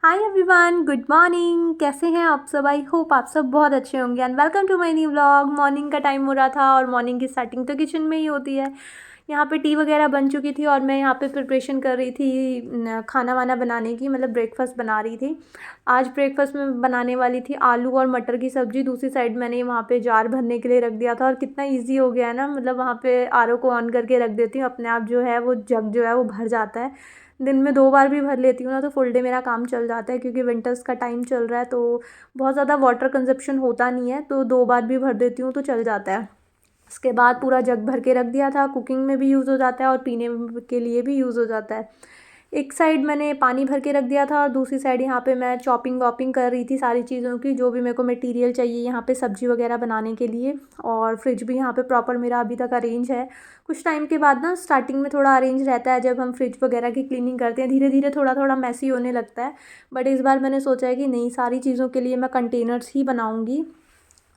Hi everyone, good morning. कैसे हैं आप सब? आई होप आप सब बहुत अच्छे होंगे and welcome to my new vlog. Morning का टाइम हो रहा था और मॉर्निंग की स्टार्टिंग तो किचन में ही होती है। यहाँ पे टी वगैरह बन चुकी थी और मैं यहाँ पे प्रिपरेशन कर रही थी खाना वाना बनाने की, मतलब ब्रेकफास्ट बना रही थी। आज ब्रेकफास्ट में बनाने वाली थी आलू और मटर की सब्ज़ी। दूसरी साइड मैंने वहाँ पे जार भरने के लिए रख दिया था और कितना ईजी हो गया है ना, मतलब वहाँ पे आर ओ को ऑन करके रख देती हूँ, अपने आप जो है वो जग जो है वो भर जाता है। दिन में 2 बार भी भर लेती हूँ ना तो फुल डे मेरा काम चल जाता है, क्योंकि विंटर्स का टाइम चल रहा है तो बहुत ज़्यादा वाटर कंजप्शन होता नहीं है, तो 2 बार भी भर देती हूँ तो चल जाता है। उसके बाद पूरा जग भर के रख दिया था। कुकिंग में भी यूज़ हो जाता है और पीने के लिए भी यूज़ हो जाता है। एक साइड मैंने पानी भर के रख दिया था और दूसरी साइड यहाँ पे मैं चॉपिंग वॉपिंग कर रही थी सारी चीज़ों की, जो भी मेरे को मटेरियल चाहिए यहाँ पे सब्ज़ी वगैरह बनाने के लिए। और फ्रिज भी यहाँ पे प्रॉपर मेरा अभी तक अरेंज है। कुछ टाइम के बाद ना स्टार्टिंग में थोड़ा अरेंज रहता है, जब हम फ्रिज वगैरह की क्लीनिंग करते हैं धीरे धीरे थोड़ा थोड़ा मैसी होने लगता है। बट इस बार मैंने सोचा है कि नहीं, सारी चीज़ों के लिए मैं कंटेनर्स ही बनाऊँगी।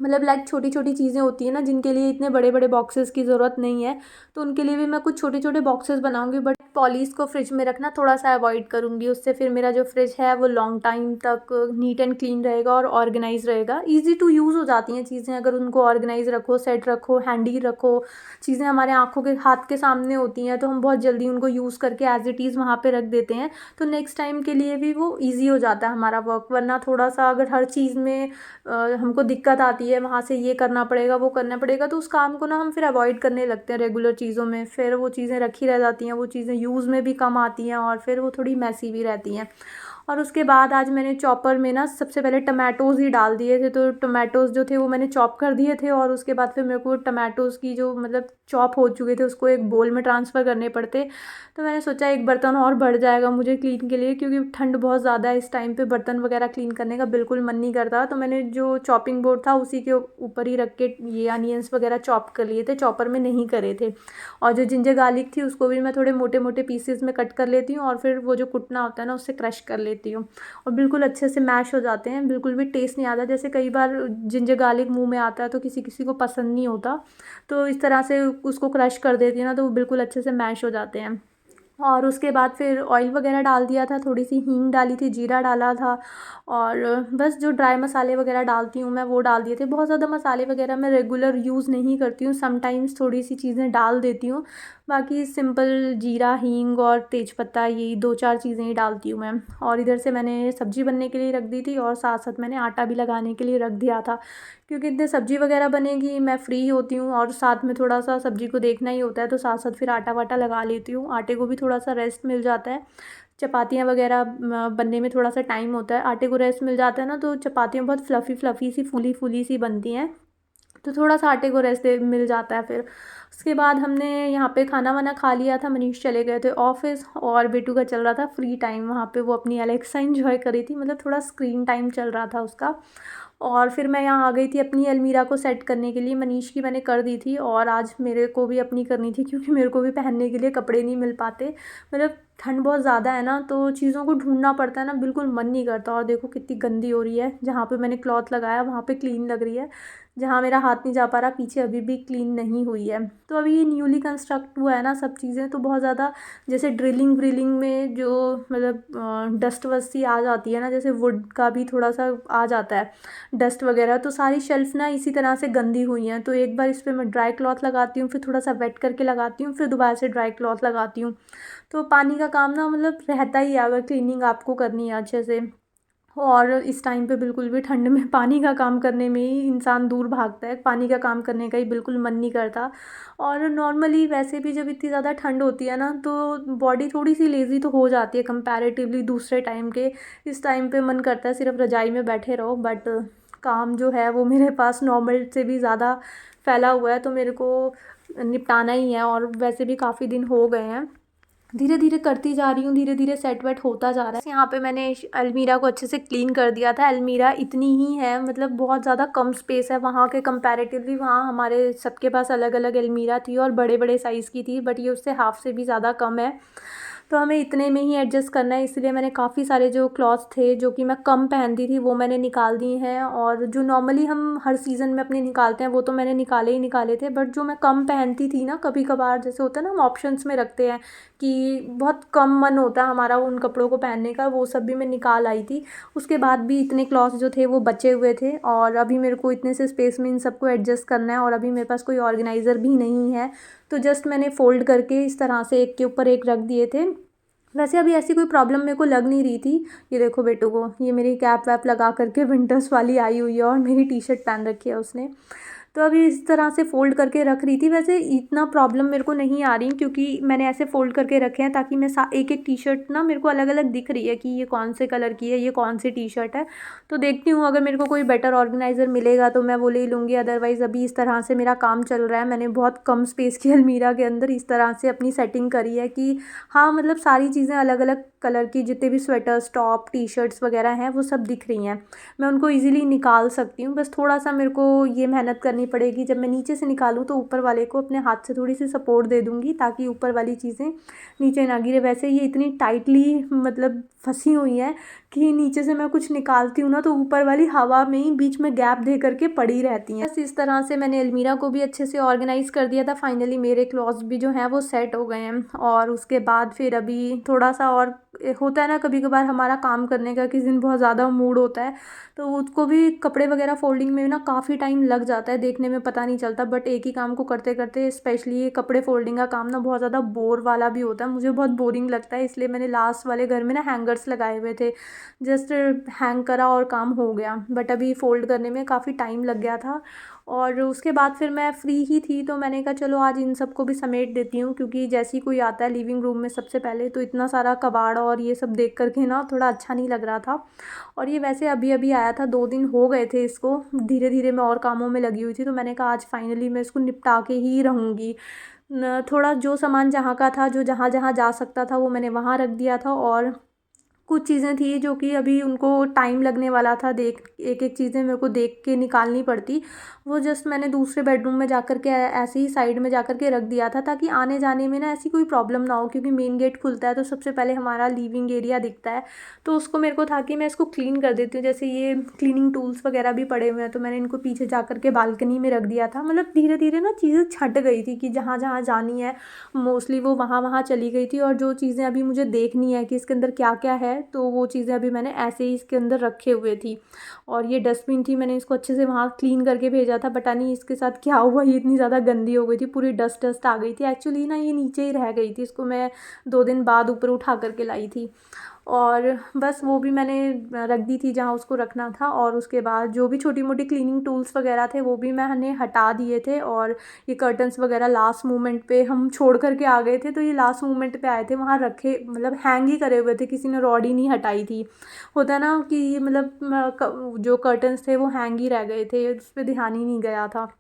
मतलब लाइक छोटी छोटी चीज़ें होती हैं ना जिनके लिए इतने बड़े बड़े बॉक्सेस की ज़रूरत नहीं है, तो उनके लिए भी मैं कुछ छोटे छोटे बॉक्सेस बनाऊंगी। बट पॉलीज को फ्रिज में रखना थोड़ा सा अवॉइड करूंगी, उससे फिर मेरा जो फ्रिज है वो लॉन्ग टाइम तक नीट एंड क्लीन रहेगा और ऑर्गेनाइज रहेगा। ईजी टू यूज़ हो जाती हैं चीज़ें अगर उनको ऑर्गेनाइज रखो, सेट रखो, हैंडी रखो। चीज़ें हमारे आँखों के हाथ के सामने होती हैं तो हम बहुत जल्दी उनको यूज़ करके एज इट इज़ वहाँ पे रख देते हैं, तो नेक्स्ट टाइम के लिए भी वो ईजी हो जाता है हमारा वर्क। वरना थोड़ा सा अगर हर चीज़ में हमको दिक्कत आती है, वहाँ से ये करना पड़ेगा वो करना पड़ेगा, तो उस काम को ना हम फिर अवॉइड करने लगते हैं रेगुलर चीज़ों में। फिर वो चीज़ें रखी रह जाती हैं, वो चीज़ें यूज़ में भी कम आती हैं और फिर वो थोड़ी मैसी भी रहती हैं। और उसके बाद आज मैंने चॉपर में ना सबसे पहले टमाटोज़ ही डाल दिए थे, तो टमाटोज़ जो थे वो मैंने चॉप कर दिए थे। और उसके बाद फिर मेरे को टमाटोज़ की जो मतलब चॉप हो चुके थे उसको एक बोल में ट्रांसफ़र करने पड़ते। तो मैंने सोचा एक बर्तन और बढ़ जाएगा मुझे क्लीन के लिए, क्योंकि ठंड बहुत ज़्यादा है इस टाइम पे, बर्तन वगैरह क्लीन करने का बिल्कुल मन नहीं करता। तो मैंने जो चॉपिंग बोर्ड था उसी के ऊपर ही रख के ये अनियंस वगैरह चॉप कर लिए थे, चॉपर में नहीं करे थे। और जो जिंजर गार्लिक थी उसको भी मैं थोड़े मोटे मोटे पीसेस में कट कर लेती हूँ और फिर वो जो कुटना होता है ना उससे क्रश कर लेती हूँ और बिल्कुल अच्छे से मैश हो जाते हैं। बिल्कुल भी टेस्ट नहीं आता, जैसे कई बार जिंजर गार्लिक मुंह में आता है तो किसी किसी को पसंद नहीं होता, तो इस तरह से उसको क्रश कर देती है ना तो वो बिल्कुल अच्छे से मैश हो जाते हैं। और उसके बाद फिर ऑयल वगैरह डाल दिया था, थोड़ी सी हींग डाली थी, जीरा डाला था और बस जो ड्राई मसाले वगैरह डालती हूँ मैं वो डाल दिए थे। बहुत ज़्यादा मसाले वगैरह मैं रेगुलर यूज़ नहीं करती हूँ, समटाइम्स थोड़ी सी चीज़ें डाल देती हूँ। बाकी सिंपल जीरा, हींग और तेज़पत्ता, यही 2-4 चीज़ें ही डालती हूँ मैं। और इधर से मैंने सब्ज़ी बनने के लिए रख दी थी और साथ साथ मैंने आटा भी लगाने के लिए रख दिया था, क्योंकि इतने सब्ज़ी वगैरह बनेगी, मैं फ्री होती हूँ और साथ में थोड़ा सा सब्ज़ी को देखना ही होता है, तो साथ साथ फिर आटा वाटा लगा लेती हूँ। आटे को भी थोड़ा सा रेस्ट मिल जाता है। चपातियाँ वगैरह बनने में थोड़ा सा टाइम होता है, आटे को रेस्ट मिल जाता है ना तो चपातियाँ बहुत फ्लफ़ी फ्लफ़ी सी, फूली फूली सी बनती हैं। तो थोड़ा सा आटे को रेस्ट मिल जाता है फिर। उसके बाद हमने यहाँ पे खाना वाना खा लिया था, मनीष चले गए थे ऑफिस और बेटू का चल रहा था फ्री टाइम। वहाँ पे वो अपनी अलेक्सा एंजॉय करी थी, मतलब थोड़ा स्क्रीन टाइम चल रहा था उसका। और फिर मैं यहाँ आ गई थी अपनी अलमीरा को सेट करने के लिए। मनीष की मैंने कर दी थी और आज मेरे को भी अपनी करनी थी, क्योंकि मेरे को भी पहनने के लिए कपड़े नहीं मिल पाते। मतलब ठंड बहुत ज़्यादा है ना तो चीज़ों को ढूंढना पड़ता है ना, बिल्कुल मन नहीं करता। और देखो कितनी गंदी हो रही है, जहाँ पे मैंने क्लॉथ लगाया वहाँ पे क्लीन लग रही है, जहाँ मेरा हाथ नहीं जा पा रहा पीछे अभी भी क्लीन नहीं हुई है। तो अभी ये न्यूली कंस्ट्रक्ट हुआ है ना सब चीज़ें, तो बहुत ज़्यादा जैसे ड्रिलिंग व्रिलिंग में जो मतलब डस्ट वस्ट सी आ जाती है ना, जैसे वुड का भी थोड़ा सा आ जाता है डस्ट वगैरह, तो सारी शेल्फ़ ना इसी तरह से गंदी हुई हैं। तो एक बार इस पर मैं ड्राई क्लॉथ लगाती हूँ, फिर थोड़ा सा वेट करके लगाती हूँ, फिर दोबारा से ड्राई क्लॉथ लगाती हूँ। तो पानी का काम ना मतलब रहता ही है अगर क्लीनिंग आपको करनी है अच्छे से। और इस टाइम पे बिल्कुल भी ठंड में पानी का काम करने में ही इंसान दूर भागता है, पानी का काम करने का ही बिल्कुल मन नहीं करता। और नॉर्मली वैसे भी जब इतनी ज़्यादा ठंड होती है ना तो बॉडी थोड़ी सी लेज़ी तो हो जाती है कंपैरेटिवली दूसरे टाइम के। इस टाइम पे मन करता है सिर्फ रज़ाई में बैठे रहो, बट काम जो है वो मेरे पास नॉर्मल से भी ज़्यादा फैला हुआ है, तो मेरे को निपटाना ही है। और वैसे भी काफ़ी दिन हो गए हैं, धीरे धीरे करती जा रही हूँ, धीरे धीरे सेट वेट होता जा रहा है। यहाँ पे मैंने अलमीरा को अच्छे से क्लीन कर दिया था। अलमीरा इतनी ही है, मतलब बहुत ज़्यादा कम स्पेस है वहाँ के कंपैरेटिवली। वहाँ हमारे सबके पास अलग अलग अलमीरा थी और बड़े बड़े साइज़ की थी, बट ये उससे हाफ से भी ज़्यादा कम है, तो हमें इतने में ही एडजस्ट करना है। इसलिए मैंने काफ़ी सारे जो क्लॉथ्स थे जो कि मैं कम पहनती थी वो मैंने निकाल दिए हैं, और जो नॉर्मली हम हर सीज़न में अपने निकालते हैं वो तो मैंने निकाले ही निकाले थे। बट जो मैं कम पहनती थी ना कभी कभार, जैसे होता है ना हम ऑप्शंस में रखते हैं कि बहुत कम मन होता है हमारा उन कपड़ों को पहनने का, वो सब भी मैं निकाल आई थी। उसके बाद भी इतने क्लॉथ्स जो थे वो बचे हुए थे और अभी मेरे को इतने से स्पेस में इन सबको एडजस्ट करना है और अभी मेरे पास कोई ऑर्गेनाइज़र भी नहीं है। तो जस्ट मैंने फ़ोल्ड करके इस तरह से एक के ऊपर एक रख दिए थे। वैसे अभी ऐसी कोई प्रॉब्लम मेरे को लग नहीं रही थी। ये देखो बेटू को, ये मेरी कैप वैप लगा करके विंटर्स वाली आई हुई है और मेरी टी शर्ट पहन रखी है उसने। तो अभी इस तरह से फ़ोल्ड करके रख रही थी। वैसे इतना प्रॉब्लम मेरे को नहीं आ रही क्योंकि मैंने ऐसे फ़ोल्ड करके रखे हैं ताकि मैं एक एक टी शर्ट ना मेरे को अलग अलग दिख रही है कि ये कौन से कलर की है, ये कौन सी टी शर्ट है। तो देखती हूँ अगर मेरे को कोई बेटर ऑर्गेनाइज़र मिलेगा तो मैं वो ले लूँगी, अदरवाइज़ अभी इस तरह से मेरा काम चल रहा है। मैंने बहुत कम स्पेस की अलमीरा के अंदर इस तरह से अपनी सेटिंग करी है कि हाँ मतलब सारी चीज़ें अलग अलग कलर की, जितने भी स्वेटर्स, टॉप, टी शर्ट्स वगैरह हैं वो सब दिख रही हैं, मैं उनको इजीली निकाल सकती हूँ। बस थोड़ा सा मेरे को ये मेहनत करनी पड़ेगी, जब मैं नीचे से निकालूँ तो ऊपर वाले को अपने हाथ से थोड़ी सी सपोर्ट दे दूँगी ताकि ऊपर वाली चीज़ें नीचे ना गिरे। वैसे ये इतनी टाइटली मतलब फंसी हुई हैं कि नीचे से मैं कुछ निकालती हूँ ना तो ऊपर वाली हवा में ही बीच में गैप दे करके पड़ी रहती हैं। बस इस तरह से मैंने अलमीरा को भी अच्छे से ऑर्गेनाइज़ कर दिया था। फाइनली मेरे क्लॉथ्स भी जो हैं वो सेट हो गए हैं और उसके बाद फिर अभी थोड़ा सा और होता है ना, कभी कभार हमारा काम करने का किसी दिन बहुत ज़्यादा मूड होता है तो उसको भी कपड़े वगैरह फोल्डिंग में ना काफ़ी टाइम लग जाता है, देखने में पता नहीं चलता। बट एक ही काम को करते करते स्पेशली ये कपड़े फोल्डिंग का काम ना बहुत ज़्यादा बोर वाला भी होता है, मुझे बहुत बोरिंग लगता है। इसलिए मैंने लास्ट वाले घर में ना हैंगर्स लगाए हुए थे, जस्ट हैंग करा और काम हो गया। बट अभी फ़ोल्ड करने में काफ़ी टाइम लग गया था और उसके बाद फिर मैं फ्री ही थी तो मैंने कहा चलो आज इन सब को भी समेट देती हूँ, क्योंकि जैसे ही कोई आता है लिविंग रूम में सबसे पहले तो इतना सारा कबाड़ और ये सब देख करके ना थोड़ा अच्छा नहीं लग रहा था। और ये वैसे अभी अभी आया था, 2 दिन हो गए थे इसको, धीरे धीरे मैं और कामों में लगी हुई थी तो मैंने कहा आज फाइनली मैं इसको निपटा के ही रहूँगी। थोड़ा जो सामान जहाँ का था, जो जहाँ जहाँ जा सकता था वो मैंने वहाँ रख दिया था और कुछ चीज़ें थी जो कि अभी उनको टाइम लगने वाला था, देख एक एक चीज़ें मेरे को देख के निकालनी पड़ती, वो जस्ट मैंने दूसरे बेडरूम में जाकर के ऐसे ही साइड में जाकर के रख दिया था ताकि आने जाने में ना ऐसी कोई प्रॉब्लम ना हो। क्योंकि मेन गेट खुलता है तो सबसे पहले हमारा लिविंग एरिया दिखता है, तो उसको मेरे को था कि मैं इसको क्लीन कर देती हूँ। जैसे ये क्लीनिंग टूल्स वगैरह भी पड़े हुए हैं तो मैंने इनको पीछे जा कर के बालकनी में रख दिया था। मतलब धीरे धीरे ना चीज़ें छट गई थी कि जहाँ जहाँ जानी है मोस्टली वो वहाँ वहाँ चली गई थी और जो चीज़ें अभी मुझे देखनी है कि इसके अंदर क्या क्या है तो वो चीज़ें अभी मैंने ऐसे ही इसके अंदर रखे हुए थी। और ये डस्टबिन थी, मैंने इसको अच्छे से वहाँ क्लीन करके भेजा था, पता नहीं इसके साथ क्या हुआ, ये इतनी ज़्यादा गंदी हो गई थी, पूरी डस्ट डस्ट आ गई थी। एक्चुअली ना ये नीचे ही रह गई थी, इसको मैं 2 दिन बाद ऊपर उठा करके लाई थी और बस वो भी मैंने रख दी थी जहाँ उसको रखना था। और उसके बाद जो भी छोटी मोटी क्लीनिंग टूल्स वगैरह थे वो भी मैंने हटा दिए थे और ये कर्टन्स वगैरह लास्ट मोमेंट पे हम छोड़ करके आ गए थे तो ये लास्ट मोमेंट पे आए थे, वहाँ रखे मतलब हैंग ही करे हुए थे, किसी ने रॉड ही नहीं हटाई थी। होता ना कि मतलब जो कर्टन्स थे वो हैंग ही रह गए थे, उस पर ध्यान ही नहीं गया था।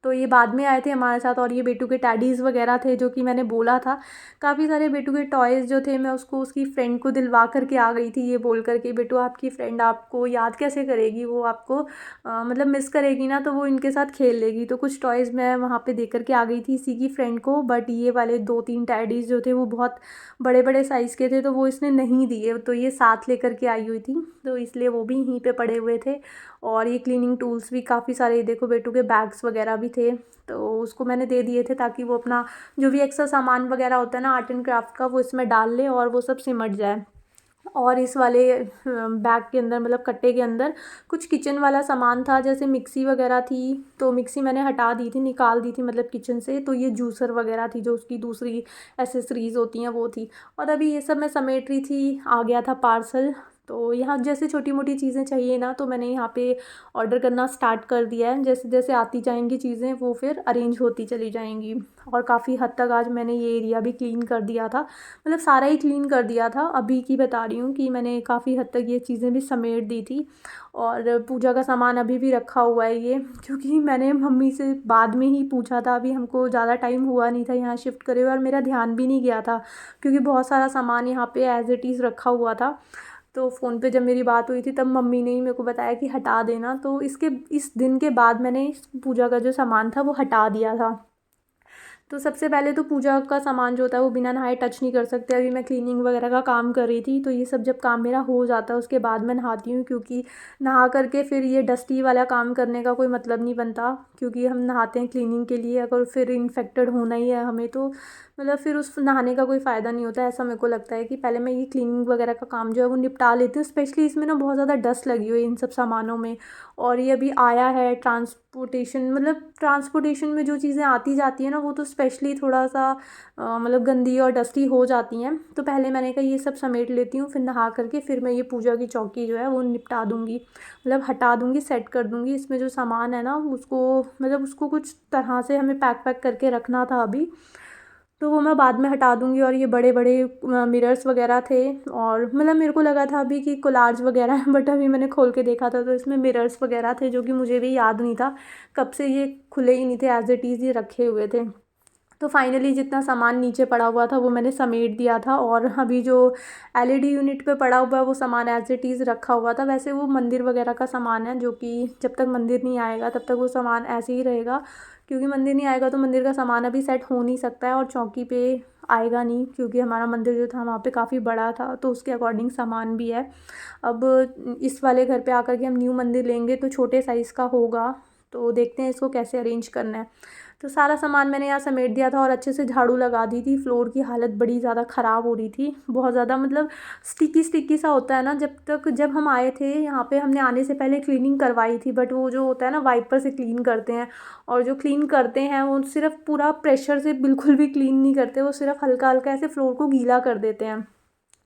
तो ये बाद में आए थे हमारे साथ और ये बेटू के टैडीज़ वगैरह थे जो कि मैंने बोला था, काफ़ी सारे बेटू के टॉयज़ जो थे मैं उसको उसकी फ्रेंड को दिलवा करके आ गई थी, ये बोल करके बेटू आपकी फ्रेंड आपको याद कैसे करेगी, वो आपको मतलब मिस करेगी ना तो वो इनके साथ खेल लेगी। तो कुछ टॉयज़ मैं वहाँ पे दे करके आ गई थी इसी की फ्रेंड को, बट ये वाले 2-3 टैडीज़ जो थे वो बहुत बड़े बड़े साइज़ के थे तो वो इसने नहीं दिए, तो ये साथ लेकर के आई हुई थी तो इसलिए वो भी यहीं पे पड़े हुए थे। और ये क्लीनिंग टूल्स भी काफ़ी सारे, देखो बेटू के बैग्स वगैरह भी थे तो उसको मैंने दे दिए थे ताकि वो अपना जो भी एक्स्ट्रा सामान वगैरह होता है ना आर्ट एंड क्राफ्ट का वो इसमें डाल ले और वो सब सिमट जाए। और इस वाले बैग के अंदर मतलब कट्टे के अंदर कुछ किचन वाला सामान था, जैसे मिक्सी वगैरह थी तो मिक्सी मैंने हटा दी थी, निकाल दी थी मतलब किचन से। तो ये जूसर वगैरह थी जो उसकी दूसरी एसेसरीज़ होती हैं वो थी। और अभी ये सब मैं समेट रही थी, आ गया था पार्सल। तो यहाँ जैसे छोटी मोटी चीज़ें चाहिए ना तो मैंने यहाँ पे ऑर्डर करना स्टार्ट कर दिया है, जैसे जैसे आती जाएंगी चीज़ें वो फिर अरेंज होती चली जाएंगी। और काफ़ी हद तक आज मैंने ये एरिया भी क्लीन कर दिया था, मतलब सारा ही क्लीन कर दिया था। अभी की बता रही हूँ कि मैंने काफ़ी हद तक ये चीज़ें भी समेट दी थी। और पूजा का सामान अभी भी रखा हुआ है ये, क्योंकि मैंने मम्मी से बाद में ही पूछा था, अभी हमको ज़्यादा टाइम हुआ नहीं था यहाँ शिफ्ट करे हुए और मेरा ध्यान भी नहीं गया था क्योंकि बहुत सारा सामान यहाँ पे एज इट इज़ रखा हुआ था। तो फ़ोन पे जब मेरी बात हुई थी तब मम्मी ने ही मेरे को बताया कि हटा देना, तो इसके इस दिन के बाद मैंने इस पूजा का जो सामान था वो हटा दिया था। तो सबसे पहले तो पूजा का सामान जो होता है वो बिना नहाए टच नहीं कर सकते। अभी मैं क्लीनिंग वगैरह का काम कर रही थी तो ये सब जब काम मेरा हो जाता है उसके बाद मैं नहाती हूँ, क्योंकि नहा करके फिर ये डस्टी वाला काम करने का कोई मतलब नहीं बनता, क्योंकि हम नहाते हैं क्लीनिंग के लिए, अगर फिर इन्फेक्टेड होना ही है हमें तो मतलब फिर उस नहाने का कोई फ़ायदा नहीं होता है, ऐसा मेरे को लगता है कि पहले मैं ये क्लीनिंग वगैरह का काम जो है वो निपटा लेती हूँ। स्पेशली इसमें ना बहुत ज़्यादा डस्ट लगी हुई है इन सब सामानों में। और ये अभी आया है ट्रांसपोर्टेशन, मतलब ट्रांसपोर्टेशन में जो चीज़ें आती जाती हैं ना वो तो स्पेशली थोड़ा सा मतलब गंदी और डस्टी हो जाती हैं। तो पहले मैंने कहा ये सब समेट लेती हूँ, फिर नहा करके फिर मैं ये पूजा की चौकी जो है वो निपटा दूँगी, मतलब हटा दूँगी, सेट कर दूँगी। इसमें जो सामान है ना उसको, मतलब उसको कुछ तरह से हमें पैक पैक करके रखना था अभी, तो वो मैं बाद में हटा दूँगी। और ये बड़े बड़े मिरर्स वगैरह थे, और मतलब मेरे को लगा था अभी कि कोलाज वगैरह है, बट अभी मैंने खोल के देखा था तो इसमें मिरर्स वगैरह थे, जो कि मुझे भी याद नहीं था, कब से ये खुले ही नहीं थे, एज इट इज़ ये रखे हुए थे। तो फाइनली जितना सामान नीचे पड़ा हुआ था वो मैंने समेट दिया था, और अभी जो एलईडी यूनिट पे पड़ा हुआ है वो सामान एज इट इज़ रखा हुआ था। वैसे वो मंदिर वगैरह का सामान है, जो कि जब तक मंदिर नहीं आएगा तब तक वो सामान ऐसे ही रहेगा, क्योंकि मंदिर नहीं आएगा तो मंदिर का सामान अभी सेट हो नहीं सकता है, और चौकी पे आएगा नहीं, क्योंकि हमारा मंदिर जो था वहाँ पे काफ़ी बड़ा था, तो उसके अकॉर्डिंग सामान भी है। अब इस वाले घर पे आकर के हम न्यू मंदिर लेंगे तो छोटे साइज़ का होगा, तो देखते हैं इसको कैसे अरेंज करना है। तो सारा सामान मैंने यहाँ समेट दिया था और अच्छे से झाड़ू लगा दी थी। फ्लोर की हालत बड़ी ज़्यादा ख़राब हो रही थी, बहुत ज़्यादा, मतलब स्टिकी स्टिकी सा होता है ना। जब हम आए थे यहाँ पे, हमने आने से पहले क्लीनिंग करवाई थी, बट वो जो होता है ना वाइपर से क्लीन करते हैं, और जो क्लीन करते हैं वो सिर्फ पूरा प्रेशर से बिल्कुल भी क्लीन नहीं करते, वो सिर्फ हल्का हल्का ऐसे फ्लोर को गीला कर देते हैं।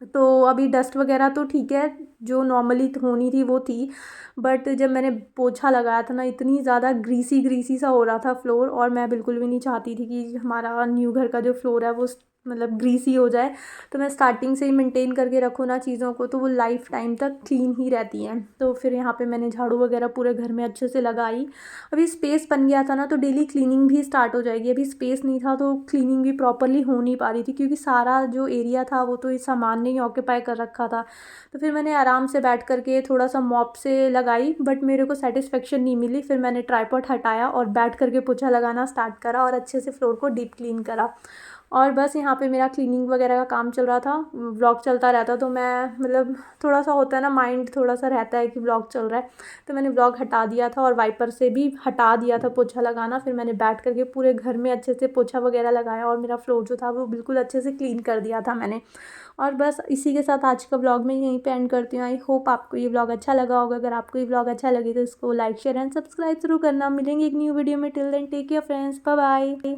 तो अभी डस्ट वगैरह तो ठीक है, जो नॉर्मली होनी थी वो थी, बट जब मैंने पोछा लगाया था ना इतनी ज़्यादा ग्रीसी ग्रीसी सा हो रहा था फ्लोर, और मैं बिल्कुल भी नहीं चाहती थी कि हमारा न्यू घर का जो फ्लोर है वो मतलब ग्रीसी हो जाए। तो मैं स्टार्टिंग से ही मेंटेन करके रखूँ ना चीज़ों को, तो वो लाइफ टाइम तक क्लीन ही रहती हैं। तो फिर यहाँ पे मैंने झाड़ू वगैरह पूरे घर में अच्छे से लगाई। अभी स्पेस बन गया था ना तो डेली क्लीनिंग भी स्टार्ट हो जाएगी। अभी स्पेस नहीं था तो क्लीनिंग भी प्रॉपरली हो नहीं पा रही थी, क्योंकि सारा जो एरिया था वो तो इस सामान ने ही ऑक्यूपाई कर रखा था। तो फिर मैंने आराम से बैठ करके थोड़ा सा मॉप से लगाई, बट मेरे को सेटिस्फेक्शन नहीं मिली। फिर मैंने ट्राइपॉड हटाया और बैठ करके पोछा लगाना स्टार्ट करा, और अच्छे से फ्लोर को डीप क्लीन करा। और बस यहाँ पे मेरा क्लीनिंग वगैरह का काम चल रहा था, व्लॉग चलता रहता, तो मैं मतलब थोड़ा सा होता है ना, माइंड थोड़ा सा रहता है कि व्लॉग चल रहा है, तो मैंने व्लॉग हटा दिया था और वाइपर से भी हटा दिया था पोछा लगाना। फिर मैंने बैठ करके पूरे घर में अच्छे से पोछा वगैरह लगाया, और मेरा फ्लोर जो था वो बिल्कुल अच्छे से क्लीन कर दिया था मैंने। और बस इसी के साथ आज का व्लॉग मैं यहीं पे एंड करती हूँ। आई होप आपको ये व्लॉग अच्छा लगा होगा। अगर आपको ये व्लॉग अच्छा लगे तो इसको लाइक शेयर एंड सब्सक्राइब जरूर करना। मिलेंगे एक न्यू वीडियो में। Till then take care friends, bye bye.